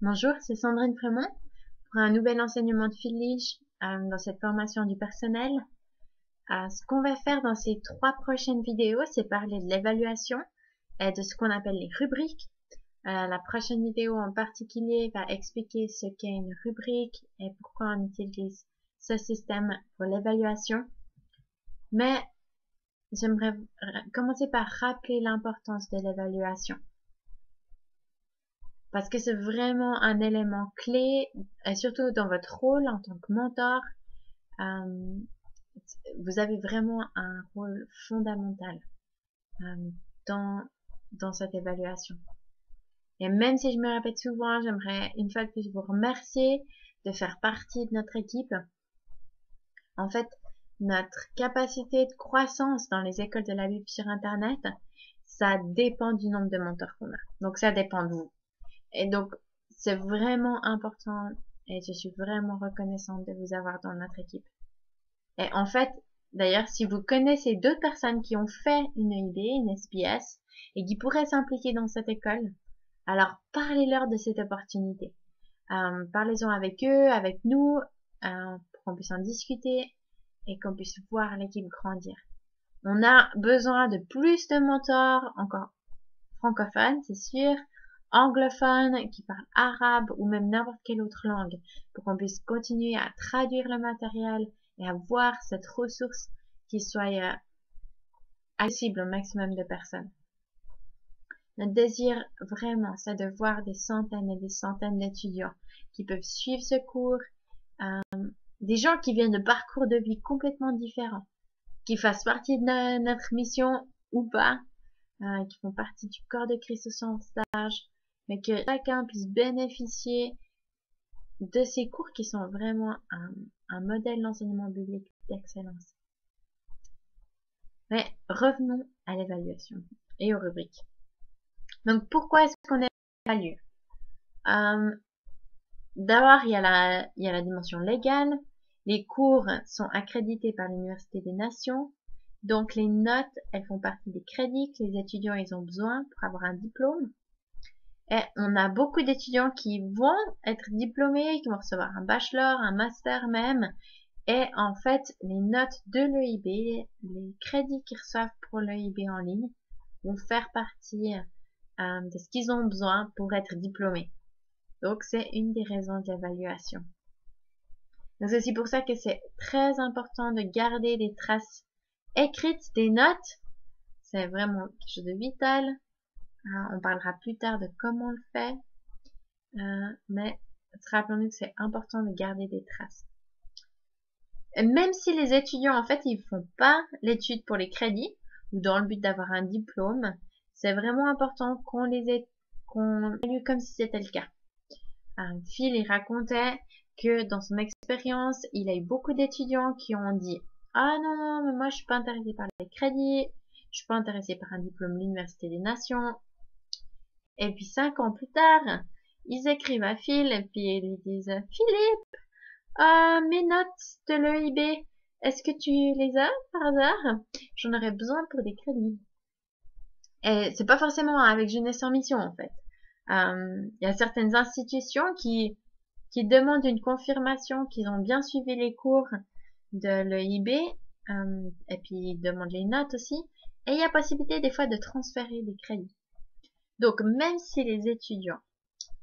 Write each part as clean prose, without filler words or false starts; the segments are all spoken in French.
Bonjour, c'est Sandrine Fremont pour un nouvel enseignement de Fil-Lige dans cette formation du personnel. Ce qu'on va faire dans ces 3 prochaines vidéos, c'est parler de l'évaluation et de ce qu'on appelle les rubriques. La prochaine vidéo en particulier va expliquer ce qu'est une rubrique et pourquoi on utilise ce système pour l'évaluation. Mais j'aimerais commencer par rappeler l'importance de l'évaluation. Parce que c'est vraiment un élément clé, et surtout dans votre rôle en tant que mentor, vous avez vraiment un rôle fondamental dans cette évaluation. Et même si je me répète souvent, j'aimerais une fois de plus vous remercier de faire partie de notre équipe. En fait, notre capacité de croissance dans les écoles de la Bible sur Internet, ça dépend du nombre de mentors qu'on a. Donc ça dépend de vous. Et donc, c'est vraiment important et je suis vraiment reconnaissante de vous avoir dans notre équipe. Et en fait, d'ailleurs, si vous connaissez d'autres personnes qui ont fait une EIB, une SPS, et qui pourraient s'impliquer dans cette école, alors parlez-leur de cette opportunité. Parlez-en avec eux, avec nous, pour qu'on puisse en discuter et qu'on puisse voir l'équipe grandir. On a besoin de plus de mentors, encore francophones, c'est sûr, anglophones qui parlent arabe ou même n'importe quelle autre langue pour qu'on puisse continuer à traduire le matériel et avoir cette ressource qui soit accessible au maximum de personnes. Notre désir vraiment, c'est de voir des centaines et des centaines d'étudiants qui peuvent suivre ce cours, des gens qui viennent de parcours de vie complètement différents, qui fassent partie de notre mission ou pas, qui font partie du corps de Christ au sens large, mais que chacun puisse bénéficier de ces cours qui sont vraiment un modèle d'enseignement biblique d'excellence. Mais revenons à l'évaluation et aux rubriques. Donc pourquoi est-ce qu'on évalue? D'abord, il y a la dimension légale. Les cours sont accrédités par l'Université des Nations. Donc les notes, elles font partie des crédits que les étudiants ils ont besoin pour avoir un diplôme. Et on a beaucoup d'étudiants qui vont être diplômés, qui vont recevoir un bachelor, un master même. Et en fait, les notes de l'EIB, les crédits qu'ils reçoivent pour l'EIB en ligne, vont faire partie de ce qu'ils ont besoin pour être diplômés. Donc c'est une des raisons de l'évaluation. Donc c'est aussi pour ça que c'est très important de garder des traces écrites des notes. C'est vraiment quelque chose de vital. On parlera plus tard de comment on le fait. Mais rappelons-nous que c'est important de garder des traces. Et même si les étudiants, en fait, ils font pas l'étude pour les crédits ou dans le but d'avoir un diplôme, c'est vraiment important qu'on évalue comme si c'était le cas. Phil, il racontait que dans son expérience, il a eu beaucoup d'étudiants qui ont dit « Ah non, mais moi je suis pas intéressé par les crédits, je suis pas intéressé par un diplôme de l'Université des Nations. » Et puis 5 ans plus tard, ils écrivent à Phil et puis ils lui disent « Philippe, mes notes de l'EIB, est-ce que tu les as par hasard? J'en aurais besoin pour des crédits. » Et c'est pas forcément avec Jeunesse en Mission en fait. Il y a certaines institutions qui demandent une confirmation qu'ils ont bien suivi les cours de l'EIB, et puis ils demandent les notes aussi, et il y a possibilité des fois de transférer des crédits. Donc même si les étudiants,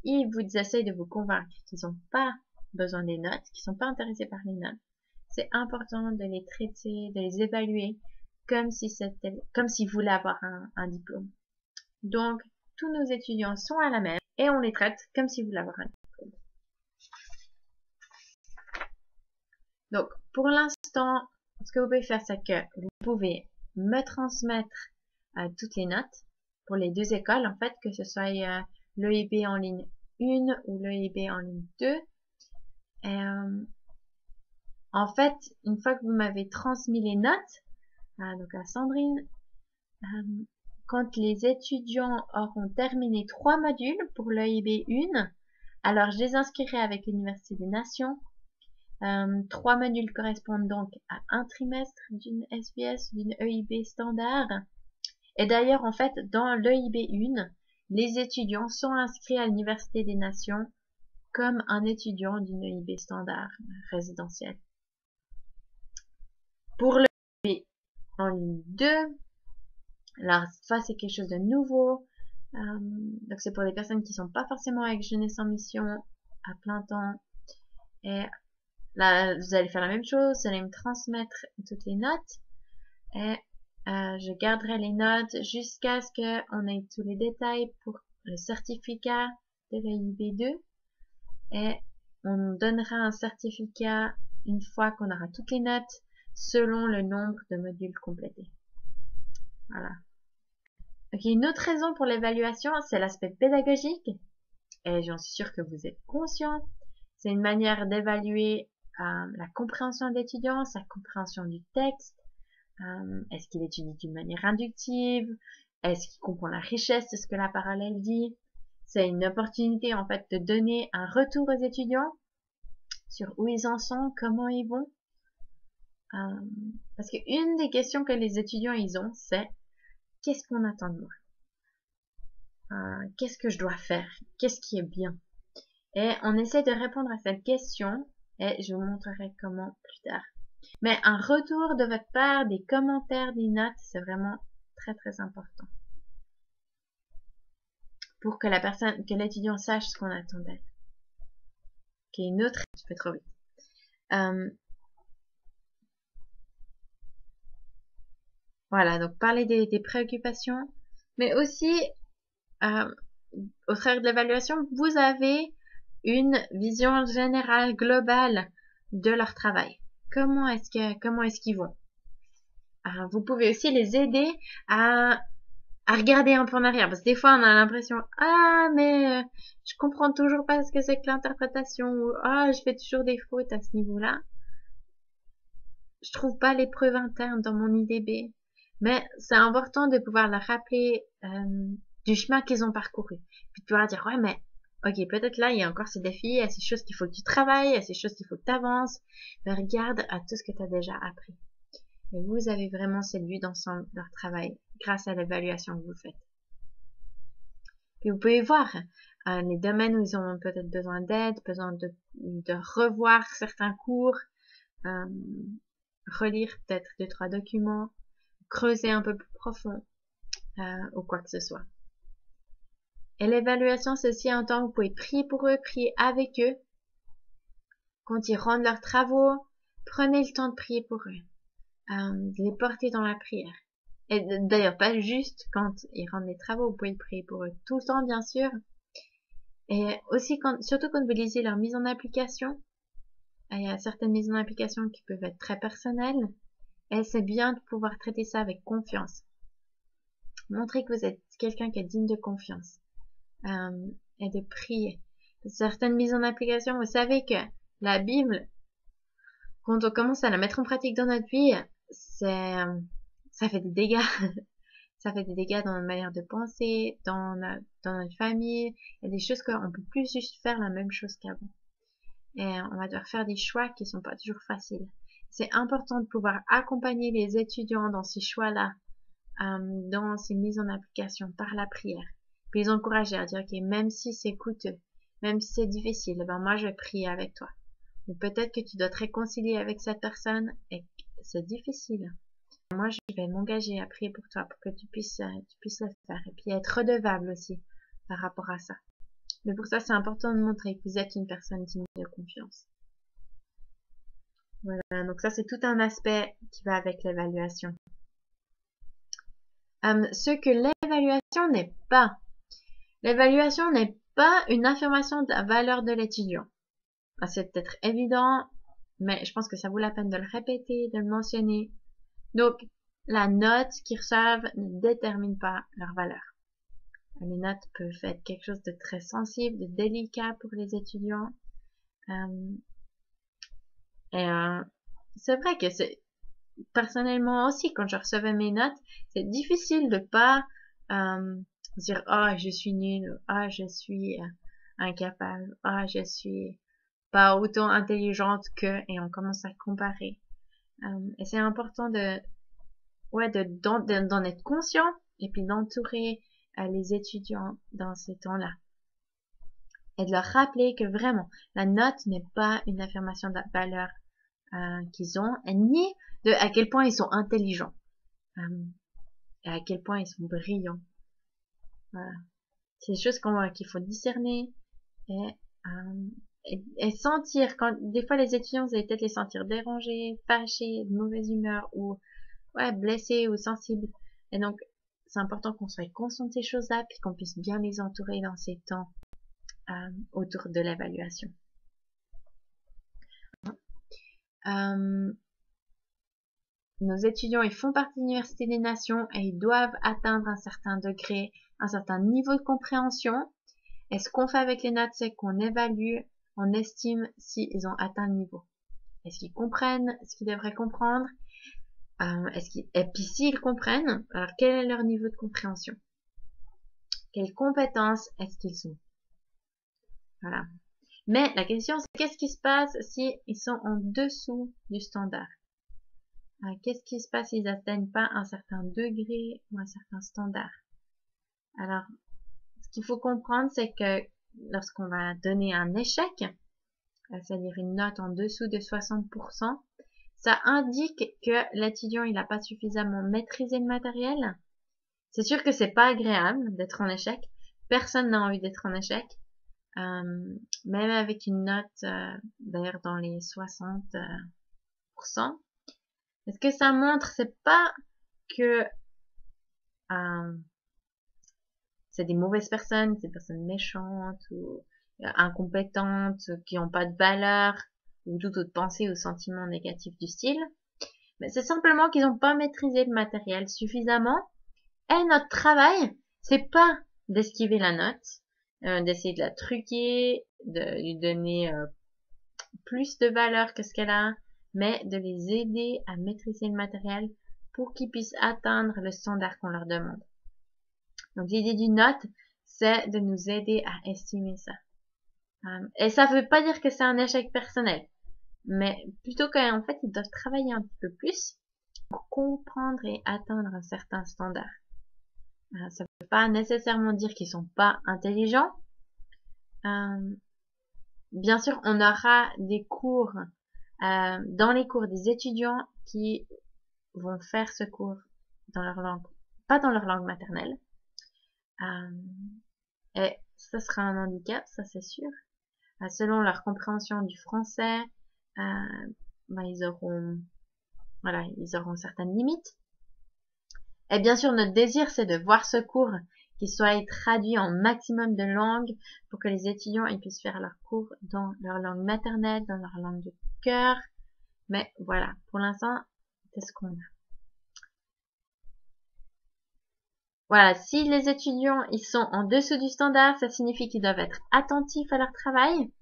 ils vous essayent de vous convaincre qu'ils n'ont pas besoin des notes, qu'ils sont pas intéressés par les notes, c'est important de les traiter, de les évaluer comme s'ils voulaient avoir un diplôme. Donc tous nos étudiants sont à la même et on les traite comme s'ils voulaient avoir un diplôme. Donc, pour l'instant, ce que vous pouvez faire, c'est que vous pouvez me transmettre toutes les notes pour les 2 écoles, en fait, que ce soit l'EIB en ligne 1 ou l'EIB en ligne 2. Et, en fait, une fois que vous m'avez transmis les notes, donc à Sandrine, quand les étudiants auront terminé 3 modules pour l'EIB 1, alors je les inscrirai avec l'Université des Nations. 3 modules correspondent donc à un trimestre d'une SPS, d'une EIB standard. Et d'ailleurs, en fait, dans l'EIB 1, les étudiants sont inscrits à l'Université des Nations comme un étudiant d'une EIB standard résidentielle. Pour le EIB en ligne 2, alors ça c'est quelque chose de nouveau. Donc c'est pour les personnes qui sont pas forcément avec Jeunesse en mission à plein temps. Et là, vous allez faire la même chose, vous allez me transmettre toutes les notes. Et je garderai les notes jusqu'à ce qu'on ait tous les détails pour le certificat de l'EIB 2. Et on donnera un certificat une fois qu'on aura toutes les notes selon le nombre de modules complétés. Voilà. Ok, une autre raison pour l'évaluation, c'est l'aspect pédagogique. Et j'en suis sûre que vous êtes conscient. C'est une manière d'évaluer la compréhension de l'étudiant, sa compréhension du texte. Est-ce qu'il étudie d'une manière inductive? Est-ce qu'il comprend la richesse de ce que la parole elle dit? C'est une opportunité en fait de donner un retour aux étudiants sur où ils en sont, comment ils vont. Parce qu'une des questions que les étudiants ils ont, c'est qu'est-ce qu'on attend de moi? Qu'est-ce que je dois faire? Qu'est-ce qui est bien? Et on essaie de répondre à cette question et je vous montrerai comment plus tard. Mais un retour de votre part, des commentaires, des notes, c'est vraiment très très important. Pour que la personne, que l'étudiant sache ce qu'on attend d'elle. Ok, une autre, je fais trop vite. Voilà, donc parler des préoccupations, mais aussi au travers de l'évaluation, vous avez une vision générale, globale de leur travail. Comment est-ce qu'ils vont? Vous pouvez aussi les aider à regarder un peu en arrière, parce que des fois on a l'impression mais je comprends toujours pas ce que c'est que l'interprétation, ou je fais toujours des fautes à ce niveau-là. Je trouve pas les preuves internes dans mon IDB, mais c'est important de pouvoir leur rappeler du chemin qu'ils ont parcouru, puis de pouvoir dire ouais mais ok, peut-être là il y a encore ces défis, il y a ces choses qu'il faut que tu travailles, il y a ces choses qu'il faut que tu avances, mais regarde à tout ce que tu as déjà appris. Et vous avez vraiment cette vue d'ensemble de leur travail grâce à l'évaluation que vous faites. Puis vous pouvez voir les domaines où ils ont peut-être besoin d'aide, besoin de revoir certains cours, relire peut-être 2-3 documents, creuser un peu plus profond ou quoi que ce soit. Et l'évaluation, c'est aussi un temps où vous pouvez prier pour eux, prier avec eux. Quand ils rendent leurs travaux, prenez le temps de prier pour eux, de les porter dans la prière. Et d'ailleurs, pas juste quand ils rendent les travaux, vous pouvez prier pour eux tout le temps, bien sûr. Et aussi, surtout quand vous lisez leur mise en application, il y a certaines mises en application qui peuvent être très personnelles, et c'est bien de pouvoir traiter ça avec confiance. Montrez que vous êtes quelqu'un qui est digne de confiance, et de prier. Certaines mises en application, vous savez que la Bible, quand on commence à la mettre en pratique dans notre vie, ça fait des dégâts. Ça fait des dégâts dans notre manière de penser, dans notre famille. Il y a des choses qu'on peut plus juste faire la même chose qu'avant. Et on va devoir faire des choix qui sont pas toujours faciles. C'est important de pouvoir accompagner les étudiants dans ces choix-là, dans ces mises en application par la prière. Puis les encourager à dire, ok, même si c'est coûteux, même si c'est difficile, ben moi je vais prier avec toi. Ou peut-être que tu dois te réconcilier avec cette personne et que c'est difficile. Moi, je vais m'engager à prier pour toi, pour que tu puisses le faire. Et puis être redevable aussi par rapport à ça. Mais pour ça, c'est important de montrer que vous êtes une personne digne de confiance. Voilà, donc ça, c'est tout un aspect qui va avec l'évaluation. Ce que l'évaluation n'est pas. L'évaluation n'est pas une affirmation de la valeur de l'étudiant. C'est peut-être évident, mais je pense que ça vaut la peine de le répéter, de le mentionner. Donc, la note qu'ils reçoivent ne détermine pas leur valeur. Les notes peuvent être quelque chose de très sensible, de délicat pour les étudiants. C'est vrai que personnellement aussi, quand je recevais mes notes, c'est difficile de pas dire je suis nulle, je suis incapable, je suis pas autant intelligente que, et on commence à comparer. Et c'est important d'en être conscient et puis d'entourer les étudiants dans ces temps-là. et de leur rappeler que vraiment, la note n'est pas une affirmation de la valeur qu'ils ont, et ni de à quel point ils sont intelligents, et à quel point ils sont brillants. Voilà. C'est des choses qu'il faut discerner et sentir. Quand des fois les étudiants, vous allez peut-être les sentir dérangés, fâchés, de mauvaise humeur ou ouais, blessés ou sensibles. Et donc, c'est important qu'on soit conscient de ces choses-là, puis qu'on puisse bien les entourer dans ces temps autour de l'évaluation. Nos étudiants, ils font partie de l'Université des Nations et ils doivent atteindre un certain degré, un certain niveau de compréhension. Et ce qu'on fait avec les notes, c'est qu'on évalue, on estime s'ils ont atteint le niveau. Est-ce qu'ils comprennent ce qu'ils devraient comprendre? Et puis s'ils comprennent, alors quel est leur niveau de compréhension? Quelles compétences est-ce qu'ils ont? Voilà. Mais la question, c'est qu'est-ce qui se passe si ils sont en dessous du standard? Qu'est-ce qui se passe s'ils n'atteignent pas un certain degré ou un certain standard? Alors, ce qu'il faut comprendre, c'est que lorsqu'on va donner un échec, c'est-à-dire une note en dessous de 60%, ça indique que l'étudiant il n'a pas suffisamment maîtrisé le matériel. C'est sûr que c'est pas agréable d'être en échec. Personne n'a envie d'être en échec. Même avec une note d'ailleurs dans les 60%. Ce que ça montre, c'est pas que c'est des mauvaises personnes, des personnes méchantes ou incompétentes, qui n'ont pas de valeur, ou toute autre pensée ou sentiment négatif du style. Mais c'est simplement qu'ils n'ont pas maîtrisé le matériel suffisamment. Et notre travail, c'est pas d'esquiver la note, d'essayer de la truquer, de lui donner plus de valeur que ce qu'elle a, mais de les aider à maîtriser le matériel pour qu'ils puissent atteindre le standard qu'on leur demande. Donc l'idée d'une note, c'est de nous aider à estimer ça. Et ça veut pas dire que c'est un échec personnel, mais plutôt qu'en fait ils doivent travailler un petit peu plus pour comprendre et atteindre un certain standard. Ça veut pas nécessairement dire qu'ils sont pas intelligents. Bien sûr, on aura des cours dans les cours des étudiants qui vont faire ce cours dans leur langue, pas dans leur langue maternelle. Et ça sera un handicap, ça c'est sûr. Selon leur compréhension du français, ils auront certaines limites. Et bien sûr, notre désir, c'est de voir ce cours qui soit traduit en maximum de langues pour que les étudiants ils puissent faire leurs cours dans leur langue maternelle, dans leur langue de cœur. Mais voilà, pour l'instant, c'est ce qu'on a. Voilà, si les étudiants ils sont en dessous du standard, ça signifie qu'ils doivent être attentifs à leur travail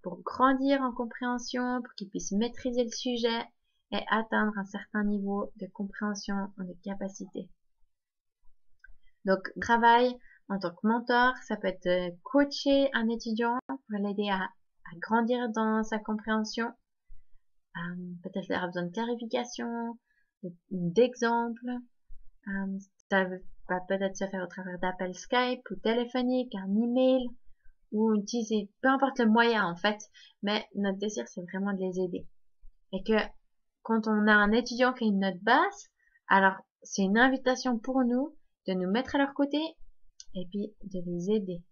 pour grandir en compréhension, pour qu'ils puissent maîtriser le sujet et atteindre un certain niveau de compréhension ou de capacité. Donc, travail en tant que mentor, ça peut être coacher un étudiant pour l'aider à grandir dans sa compréhension. Peut-être qu'il aura besoin de clarification, d'exemples. Ça va peut-être se faire au travers d'appels Skype ou téléphoniques, un email ou utiliser, peu importe le moyen en fait, mais notre désir c'est vraiment de les aider. Et que quand on a un étudiant qui a une note basse, alors c'est une invitation pour nous de nous mettre à leur côté et puis de les aider.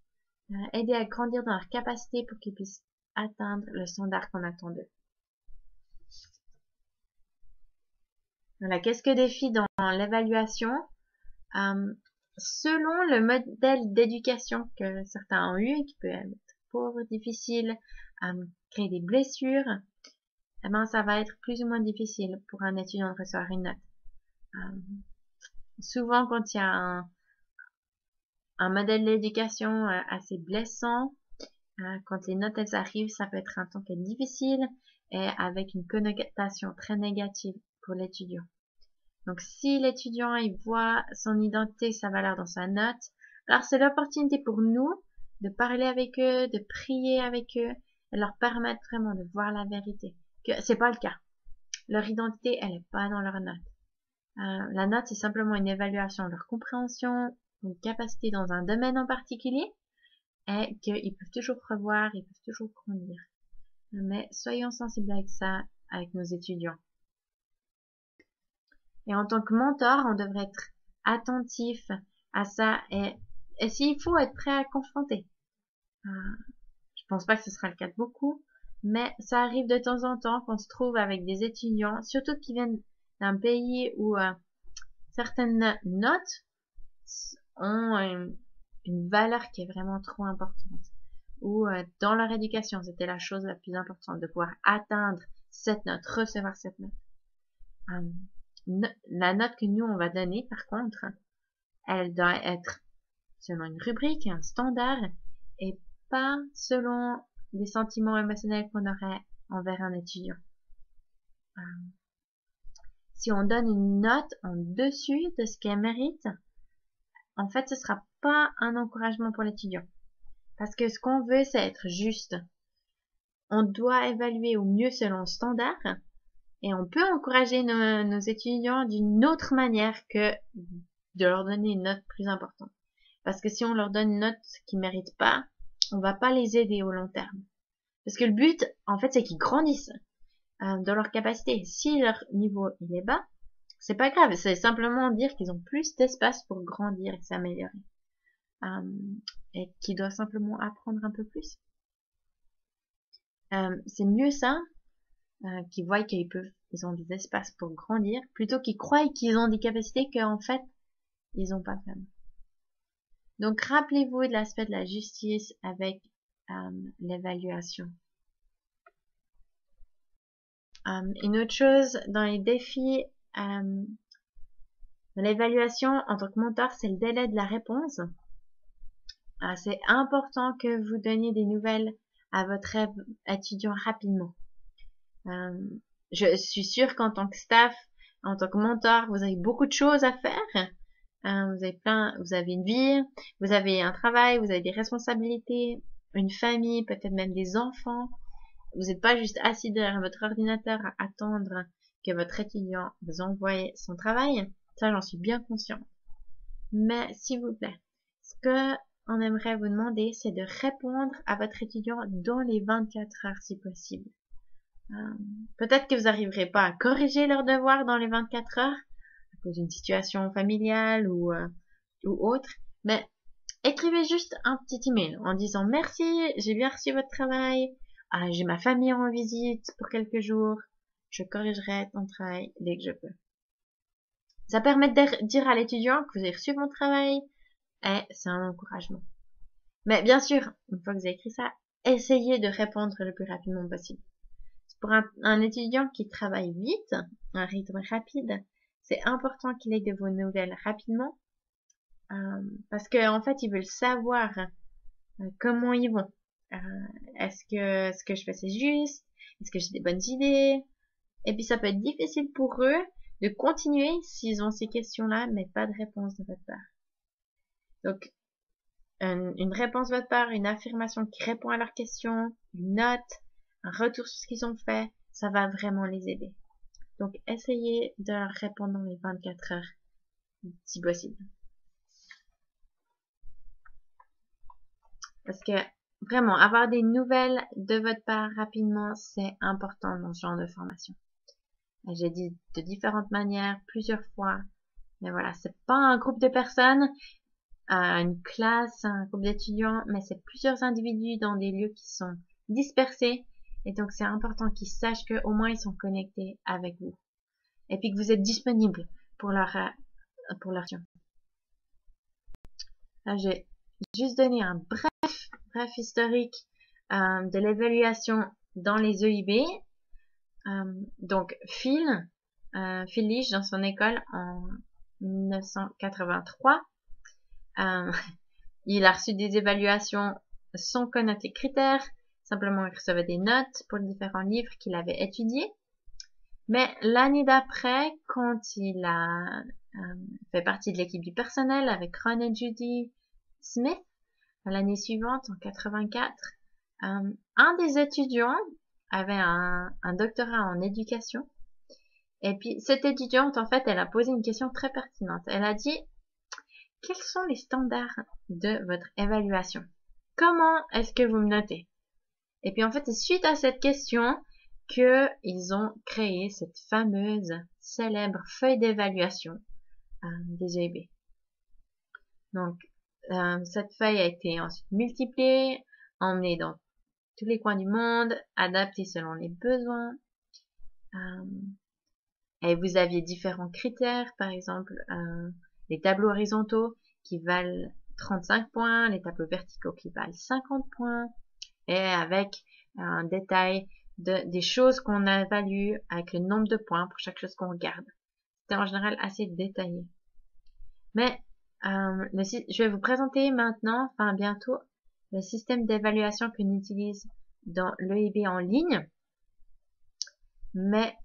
Aider à grandir dans leur capacité pour qu'ils puissent atteindre le standard qu'on attend d'eux. Voilà, qu'est-ce que défie dans l'évaluation? Selon le modèle d'éducation que certains ont eu, qui peut être pauvre, difficile, créer des blessures, eh ben, ça va être plus ou moins difficile pour un étudiant de recevoir une note. Souvent, quand il y a un modèle d'éducation assez blessant, quand les notes elles arrivent, ça peut être un temps qui est difficile et avec une connotation très négative pour l'étudiant. Donc si l'étudiant il voit son identité, sa valeur dans sa note, alors c'est l'opportunité pour nous de parler avec eux, de prier avec eux et leur permettre vraiment de voir la vérité. Que c'est pas le cas. Leur identité, elle est pas dans leur note. La note, c'est simplement une évaluation de leur compréhension, une capacité dans un domaine en particulier. est qu'ils peuvent toujours revoir, ils peuvent toujours grandir. Mais soyons sensibles avec ça, avec nos étudiants. Et en tant que mentor, on devrait être attentif à ça et s'il faut être prêt à confronter. Je pense pas que ce sera le cas de beaucoup, mais ça arrive de temps en temps qu'on se trouve avec des étudiants, surtout qui viennent d'un pays où certaines notes ont une valeur qui est vraiment trop importante. Ou dans leur éducation, c'était la chose la plus importante, de pouvoir atteindre cette note, recevoir cette note. La note que nous, on va donner, par contre, elle doit être selon une rubrique, un standard, et pas selon les sentiments émotionnels qu'on aurait envers un étudiant. Si on donne une note en dessus de ce qu'elle mérite, en fait, ce sera pas un encouragement pour l'étudiant. Parce que ce qu'on veut, c'est être juste. On doit évaluer au mieux selon le standard, et on peut encourager nos étudiants d'une autre manière que de leur donner une note plus importante. Parce que si on leur donne une note qu'ils méritent pas, on va pas les aider au long terme. Parce que le but, en fait, c'est qu'ils grandissent dans leur capacité. Si leur niveau il est bas, c'est pas grave. C'est simplement dire qu'ils ont plus d'espace pour grandir et s'améliorer. Et qu'ils doivent simplement apprendre un peu plus. C'est mieux ça, qu'ils voient qu'ils ont des espaces pour grandir, plutôt qu'ils croient qu'ils ont des capacités qu'en fait, ils ont pas vraiment. Donc, rappelez-vous de l'aspect de la justice avec l'évaluation. Une autre chose dans les défis, dans l'évaluation en tant que mentor, c'est le délai de la réponse. C'est important que vous donniez des nouvelles à votre étudiant rapidement. Je suis sûre qu'en tant que staff, en tant que mentor, vous avez beaucoup de choses à faire. Vous avez une vie, vous avez un travail, vous avez des responsabilités, une famille, peut-être même des enfants. Vous n'êtes pas juste assis derrière votre ordinateur à attendre que votre étudiant vous envoie son travail. Ça, j'en suis bien consciente. Mais, s'il vous plaît, ce que on aimerait vous demander, c'est de répondre à votre étudiant dans les 24 heures si possible. Peut-être que vous n'arriverez pas à corriger leurs devoirs dans les 24 heures à cause d'une situation familiale ou autre, mais écrivez juste un petit email en disant merci, j'ai bien reçu votre travail, j'ai ma famille en visite pour quelques jours, je corrigerai ton travail dès que je peux. Ça permet de dire à l'étudiant que vous avez reçu mon travail et c'est un encouragement. Mais bien sûr, une fois que vous avez écrit ça, essayez de répondre le plus rapidement possible. Pour un étudiant qui travaille vite, un rythme rapide, c'est important qu'il ait de vos nouvelles rapidement parce qu'en fait, ils veulent savoir comment ils vont. Est-ce que ce que je fais c'est juste? Est-ce que j'ai des bonnes idées? Et puis ça peut être difficile pour eux de continuer s'ils ont ces questions-là, mais pas de réponse de votre part. Donc, une réponse de votre part, une affirmation qui répond à leurs questions, une note, un retour sur ce qu'ils ont fait, ça va vraiment les aider. Donc, essayez de leur répondre dans les 24 heures, si possible. Parce que, vraiment, avoir des nouvelles de votre part rapidement, c'est important dans ce genre de formation. J'ai dit de différentes manières, plusieurs fois. Mais voilà, c'est pas un groupe de personnes, une classe, un groupe d'étudiants, mais c'est plusieurs individus dans des lieux qui sont dispersés. Et donc, c'est important qu'ils sachent qu'au moins ils sont connectés avec vous. Et puis que vous êtes disponible pour leur question. Là, j'ai juste donné un bref historique de l'évaluation dans les EIB. Donc, Phil Lich, dans son école en 1983, il a reçu des évaluations sans connaître les critères, simplement il recevait des notes pour les différents livres qu'il avait étudiés. Mais l'année d'après, quand il a fait partie de l'équipe du personnel avec Ron et Judy Smith, l'année suivante, en 84, un des étudiants avait un doctorat en éducation. Et puis, cette étudiante, en fait, elle a posé une question très pertinente. Elle a dit, quels sont les standards de votre évaluation? comment est-ce que vous me notez? Et puis en fait, c'est suite à cette question que ils ont créé cette fameuse célèbre feuille d'évaluation des EIB. Donc, cette feuille a été ensuite multipliée, emmenée dans tous les coins du monde, adaptée selon les besoins. Et vous aviez différents critères, par exemple les tableaux horizontaux qui valent 35 points, les tableaux verticaux qui valent 50 points, et avec un détail des choses qu'on évalue avec le nombre de points pour chaque chose qu'on regarde. C'était en général assez détaillé. Mais je vais vous présenter maintenant, enfin bientôt, le système d'évaluation qu'on utilise dans l'EIB en ligne. Mais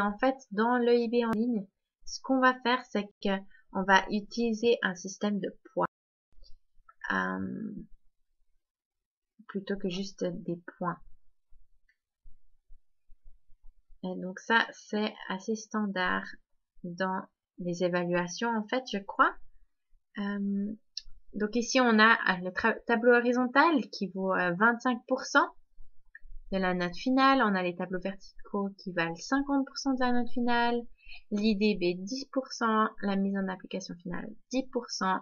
en fait, dans l'EIB en ligne, ce qu'on va faire, c'est qu'on va utiliser un système de poids plutôt que juste des points. Et donc ça, c'est assez standard dans les évaluations, en fait, je crois. Donc ici, on a le tableau horizontal qui vaut 25% de la note finale. On a les tableaux verticaux qui valent 50% de la note finale. L'IDB 10%, la mise en application finale 10%,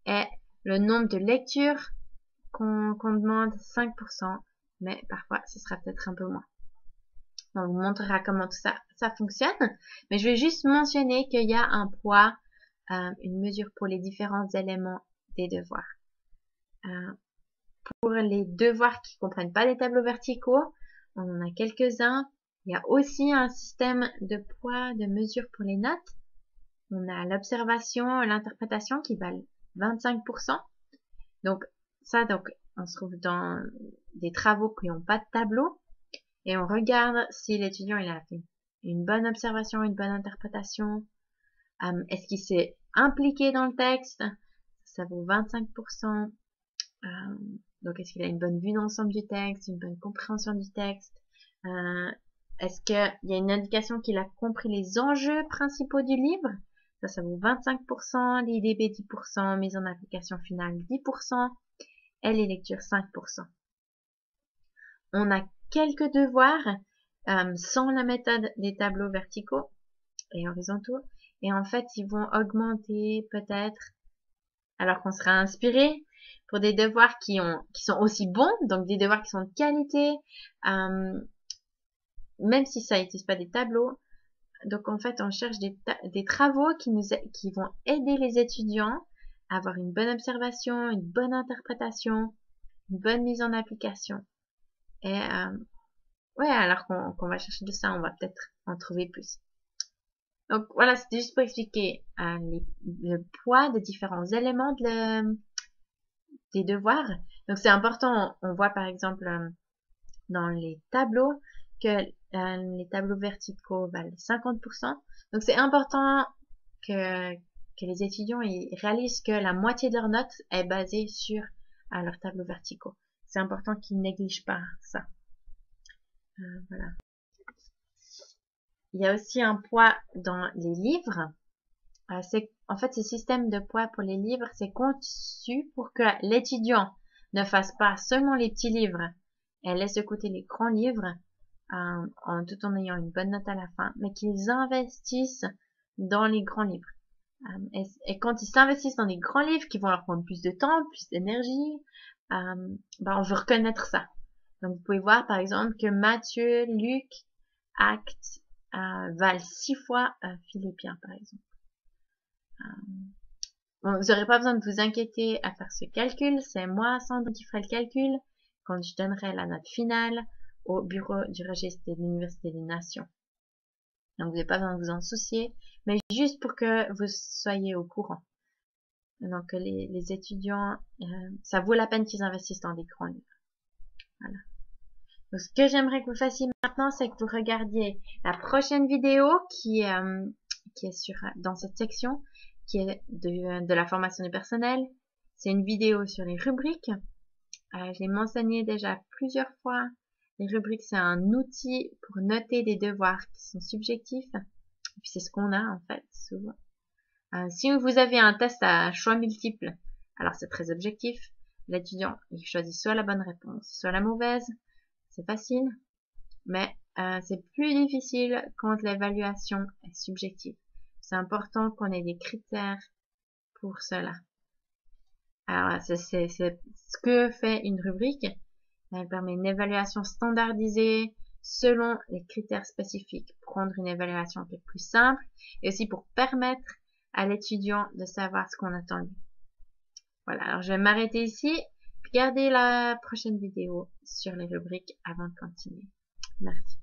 et le nombre de lectures qu'on demande 5%, mais parfois ce sera peut-être un peu moins. On vous montrera comment tout ça fonctionne, mais je vais juste mentionner qu'il y a un poids, une mesure pour les différents éléments des devoirs. Pour les devoirs qui ne comprennent pas les tableaux verticaux, on en a quelques-uns. Il y a aussi un système de poids, de mesure pour les notes. On a l'observation, l'interprétation qui valent 25%. Donc, on se trouve dans des travaux qui n'ont pas de tableau. Et on regarde si l'étudiant il a fait une bonne observation, une bonne interprétation. Est-ce qu'il s'est impliqué dans le texte? Ça vaut 25%. Donc, est-ce qu'il a une bonne vue d'ensemble du texte, une bonne compréhension du texte? Est-ce qu'il y a une indication qu'il a compris les enjeux principaux du livre? Ça vaut 25%, l'IDB 10%, mise en application finale 10%, et les lectures 5%. On a quelques devoirs sans la méthode des tableaux verticaux et horizontaux, et en fait, ils vont augmenter peut-être, alors qu'on sera inspiré pour des devoirs qui sont aussi bons, donc des devoirs qui sont de qualité, même si ça n'utilise pas des tableaux. Donc en fait, on cherche des travaux qui vont aider les étudiants à avoir une bonne observation, une bonne interprétation, une bonne mise en application. Et ouais, alors qu'on va chercher de ça, on va peut-être en trouver plus. Donc voilà, c'était juste pour expliquer le poids des différents éléments des devoirs. Donc c'est important, on voit par exemple dans les tableaux que les tableaux verticaux valent 50%. Donc c'est important que les étudiants ils réalisent que la moitié de leur note est basée sur leurs tableaux verticaux. C'est important qu'ils négligent pas ça. Voilà. Il y a aussi un poids dans les livres. En fait, ce système de poids pour les livres, c'est conçu pour que l'étudiant ne fasse pas seulement les petits livres et laisse de côté les grands livres, tout en ayant une bonne note à la fin, mais qu'ils investissent dans les grands livres. Et quand ils s'investissent dans les grands livres qui vont leur prendre plus de temps, plus d'énergie, on veut reconnaître ça. Donc, vous pouvez voir, par exemple, que Matthieu, Luc, Actes, valent 6 fois Philippiens, par exemple. Bon, vous n'aurez pas besoin de vous inquiéter à faire ce calcul. C'est moi, Sandra, qui ferai le calcul quand je donnerai la note finale au bureau du registre de l'Université des Nations. Donc, vous n'avez pas besoin de vous en soucier, mais juste pour que vous soyez au courant. Donc, les étudiants, ça vaut la peine qu'ils investissent dans des grands livres. Voilà. Donc, ce que j'aimerais que vous fassiez maintenant, c'est que vous regardiez la prochaine vidéo qui est dans cette section, qui est de la formation du personnel. C'est une vidéo sur les rubriques. Je l'ai mentionné déjà plusieurs fois. Les rubriques, c'est un outil pour noter des devoirs qui sont subjectifs. Et puis, c'est ce qu'on a, en fait, souvent. Si vous avez un test à choix multiples Alors c'est très objectif. L'étudiant, il choisit soit la bonne réponse, soit la mauvaise. C'est facile, mais c'est plus difficile quand l'évaluation est subjective. C'est important qu'on ait des critères pour cela. Alors, c'est ce que fait une rubrique. Elle permet une évaluation standardisée selon les critères spécifiques pour rendre une évaluation qui est plus simple et aussi pour permettre à l'étudiant de savoir ce qu'on attend de lui. Voilà, alors je vais m'arrêter ici. Regardez la prochaine vidéo sur les rubriques avant de continuer. Merci.